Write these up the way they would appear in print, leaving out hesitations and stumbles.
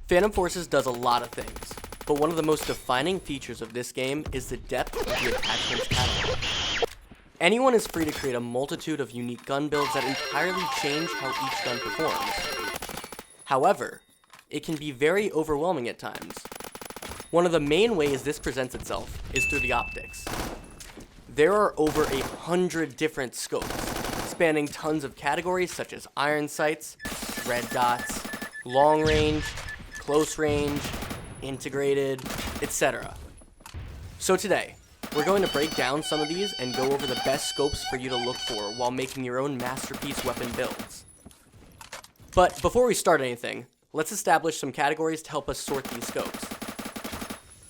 Phantom Forces does a lot of things, but one of the most defining features of this game is the depth of the attachments catalog. Anyone is free to create a multitude of unique gun builds that entirely change how each gun performs. However, it can be very overwhelming at times. One of the main ways this presents itself is through the optics. There are over 100 different scopes, spanning tons of categories such as iron sights, red dots, long range, close range, integrated, etc. So today, we're going to break down some of these and go over the best scopes for you to look for while making your own masterpiece weapon builds. But before we start anything, let's establish some categories to help us sort these scopes.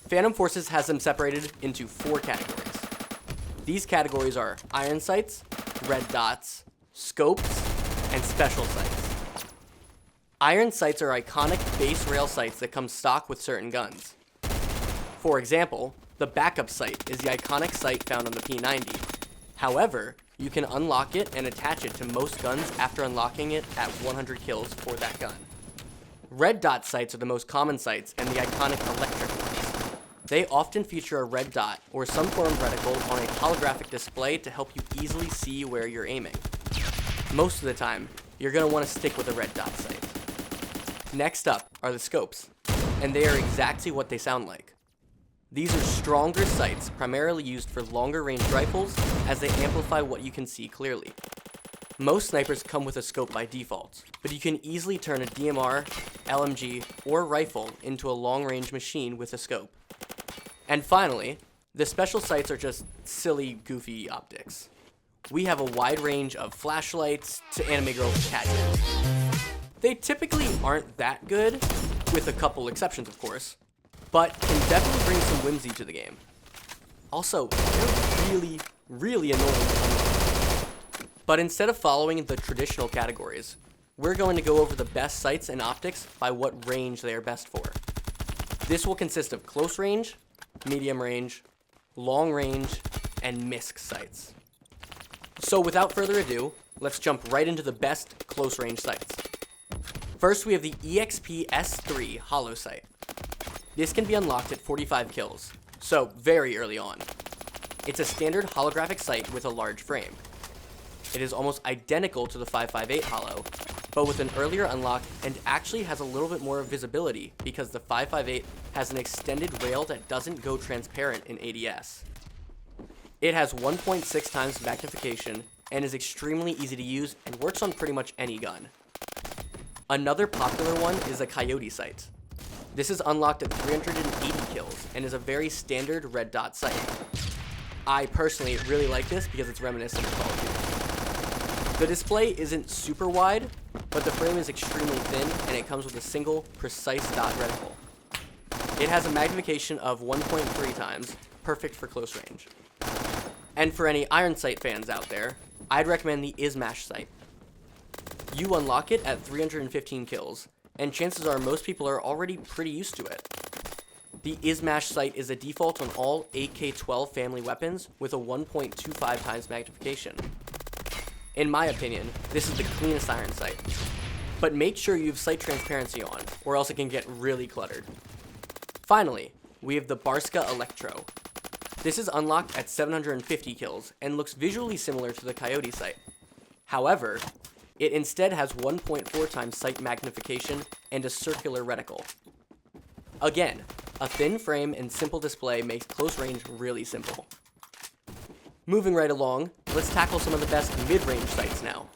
Phantom Forces has them separated into 4 categories. These categories are iron sights, red dots, scopes, and special sights. Iron sights are iconic base rail sights that come stock with certain guns. For example, the backup sight is the iconic sight found on the P90. However, you can unlock it and attach it to most guns after unlocking it at 100 kills for that gun. Red dot sights are the most common sights and the iconic electric ones. They often feature a red dot or some form of reticle on a holographic display to help you easily see where you're aiming. Most of the time, you're going to want to stick with a red dot sight. Next up are the scopes, and they are exactly what they sound like. These are stronger sights primarily used for longer range rifles as they amplify what you can see clearly. Most snipers come with a scope by default, but you can easily turn a DMR, LMG, or rifle into a long-range machine with a scope. And finally, the special sights are just silly, goofy optics. We have a wide range of flashlights to anime girls' catches. They typically aren't that good, with a couple exceptions of course, but can definitely bring some whimsy to the game. Also, they're really annoying to unlock. But instead of following the traditional categories, we're going to go over the best sights and optics by what range they are best for. This will consist of close range, medium range, long range, and MISC sights. So without further ado, let's jump right into the best close range sights. First, we have the EXPS3 Holo sight. This can be unlocked at 45 kills, so very early on. It's a standard holographic sight with a large frame. It is almost identical to the 5.58 Holo, but with an earlier unlock and actually has a little bit more visibility because the 5.58 has an extended rail that doesn't go transparent in ADS. It has 1.6 times magnification and is extremely easy to use and works on pretty much any gun. Another popular one is a Coyote Sight. This is unlocked at 380 kills and is a very standard red dot sight. I personally really like this because it's reminiscent of Call of Duty. The display isn't super wide, but the frame is extremely thin and it comes with a single precise dot reticle. It has a magnification of 1.3 times, perfect for close range. And for any iron sight fans out there, I'd recommend the Izhmash Sight. You unlock it at 315 kills, and chances are most people are already pretty used to it. The Izhmash Sight is a default on all AK-12 family weapons with a 1.25 times magnification. In my opinion, this is the cleanest iron sight. But make sure you have sight transparency on, or else it can get really cluttered. Finally, we have the Barska Electro. This is unlocked at 750 kills and looks visually similar to the Coyote Sight. However, it instead has 1.4 times sight magnification and a circular reticle. Again, a thin frame and simple display makes close range really simple. Moving right along, let's tackle some of the best mid-range sights now.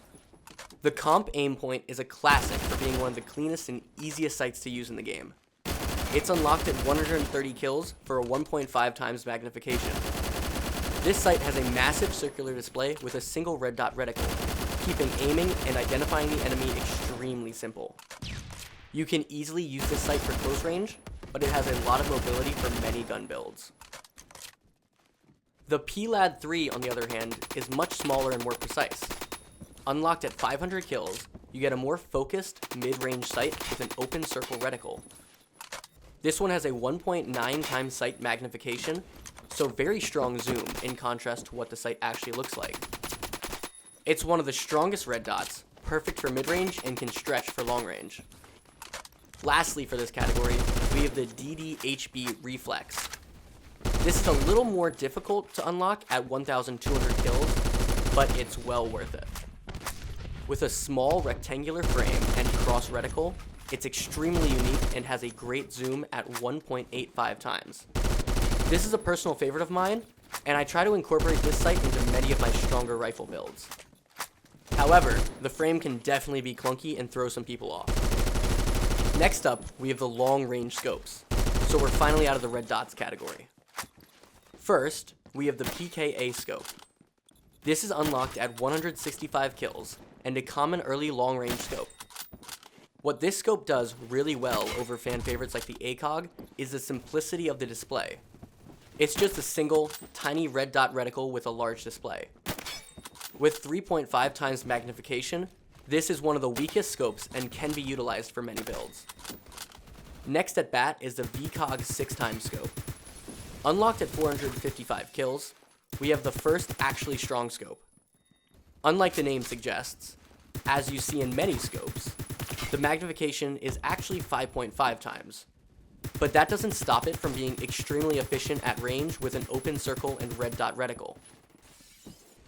The Comp Aimpoint is a classic for being one of the cleanest and easiest sights to use in the game. It's unlocked at 130 kills for a 1.5 times magnification. This sight has a massive circular display with a single red dot reticle, keeping aiming and identifying the enemy extremely simple. You can easily use this sight for close range, but it has a lot of mobility for many gun builds. The Pilad 3, on the other hand, is much smaller and more precise. Unlocked at 500 kills, you get a more focused, mid-range sight with an open circle reticle. This one has a 1.9 times sight magnification, so very strong zoom in contrast to what the sight actually looks like. It's one of the strongest red dots, perfect for mid-range and can stretch for long range. Lastly, for this category, we have the DDHB Reflex. This is a little more difficult to unlock at 1,200 kills, but it's well worth it. With a small rectangular frame and cross reticle, it's extremely unique and has a great zoom at 1.85 times. This is a personal favorite of mine, and I try to incorporate this sight into many of my stronger rifle builds. However, the frame can definitely be clunky and throw some people off. Next up, we have the long-range scopes, so we're finally out of the red dots category. First, we have the PKA scope. This is unlocked at 165 kills, and a common early long-range scope. What this scope does really well over fan favorites like the ACOG is the simplicity of the display. It's just a single, tiny red dot reticle with a large display. With 3.5 times magnification, this is one of the weakest scopes and can be utilized for many builds. Next at bat is the VCOG 6x scope. Unlocked at 455 kills, we have the first actually strong scope. Unlike the name suggests, as you see in many scopes, the magnification is actually 5.5 times. But that doesn't stop it from being extremely efficient at range with an open circle and red dot reticle.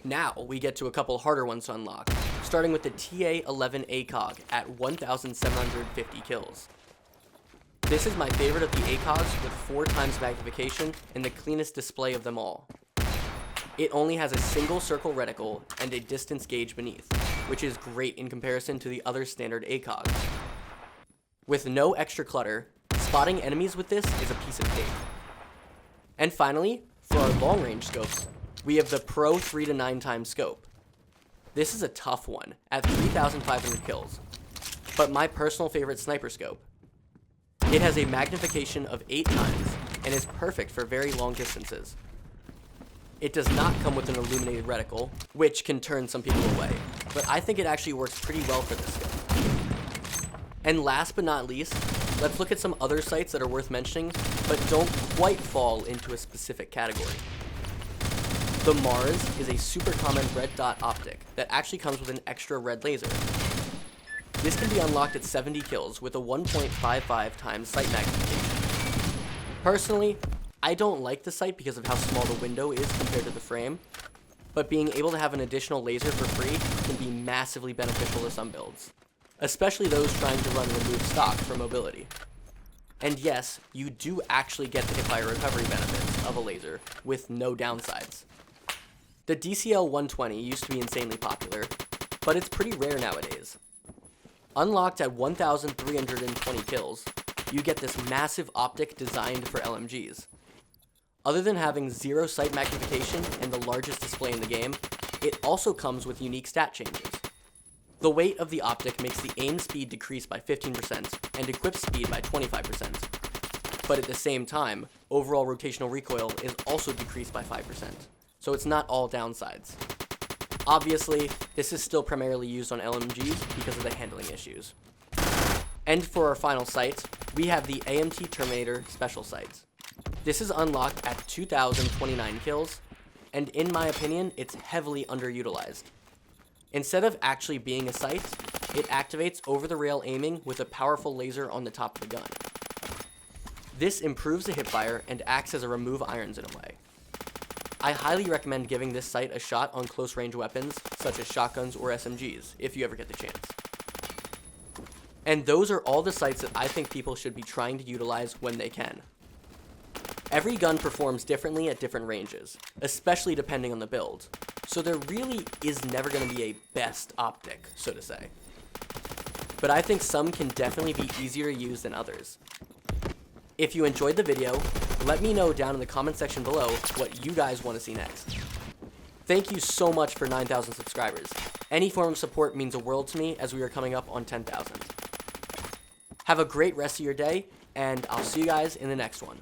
Now we get to a couple harder ones to unlock, starting with the TA-11 ACOG at 1,750 kills. This is my favorite of the ACOGs with 4 times magnification and the cleanest display of them all. It only has a single circle reticle and a distance gauge beneath, which is great in comparison to the other standard ACOGs. With no extra clutter, spotting enemies with this is a piece of cake. And finally, for our long range scopes, we have the Pro 3 to 9 times scope. This is a tough one at 3,500 kills, but my personal favorite sniper scope. It has a magnification of 8 times and is perfect for very long distances. It does not come with an illuminated reticle, which can turn some people away, but I think it actually works pretty well for this scope. And last but not least, let's look at some other sights that are worth mentioning, but don't quite fall into a specific category. The Mars is a super common red dot optic that actually comes with an extra red laser. This can be unlocked at 70 kills with a 1.55 times sight magnification. Personally, I don't like the sight because of how small the window is compared to the frame, but being able to have an additional laser for free can be massively beneficial to some builds, especially those trying to run remove stock for mobility. And yes, you do actually get the hipfire recovery benefits of a laser with no downsides. The DCL-120 used to be insanely popular, but it's pretty rare nowadays. Unlocked at 1,320 kills, you get this massive optic designed for LMGs. Other than having 0 sight magnification and the largest display in the game, it also comes with unique stat changes. The weight of the optic makes the aim speed decrease by 15% and equip speed by 25%. But at the same time, overall rotational recoil is also decreased by 5%, so it's not all downsides. Obviously, this is still primarily used on LMGs because of the handling issues. And for our final sight, we have the AMT-Terminator special sight. This is unlocked at 2,029 kills, and in my opinion, it's heavily underutilized. Instead of actually being a sight, it activates over-the-rail aiming with a powerful laser on the top of the gun. This improves the hipfire and acts as a remove irons in a way. I highly recommend giving this sight a shot on close-range weapons, such as shotguns or SMGs, if you ever get the chance. And those are all the sights that I think people should be trying to utilize when they can. Every gun performs differently at different ranges, especially depending on the build, so there really is never going to be a best optic, so to say. But I think some can definitely be easier to use than others. If you enjoyed the video, let me know down in the comment section below what you guys want to see next. Thank you so much for 9,000 subscribers. Any form of support means a world to me as we are coming up on 10,000. Have a great rest of your day, and I'll see you guys in the next one.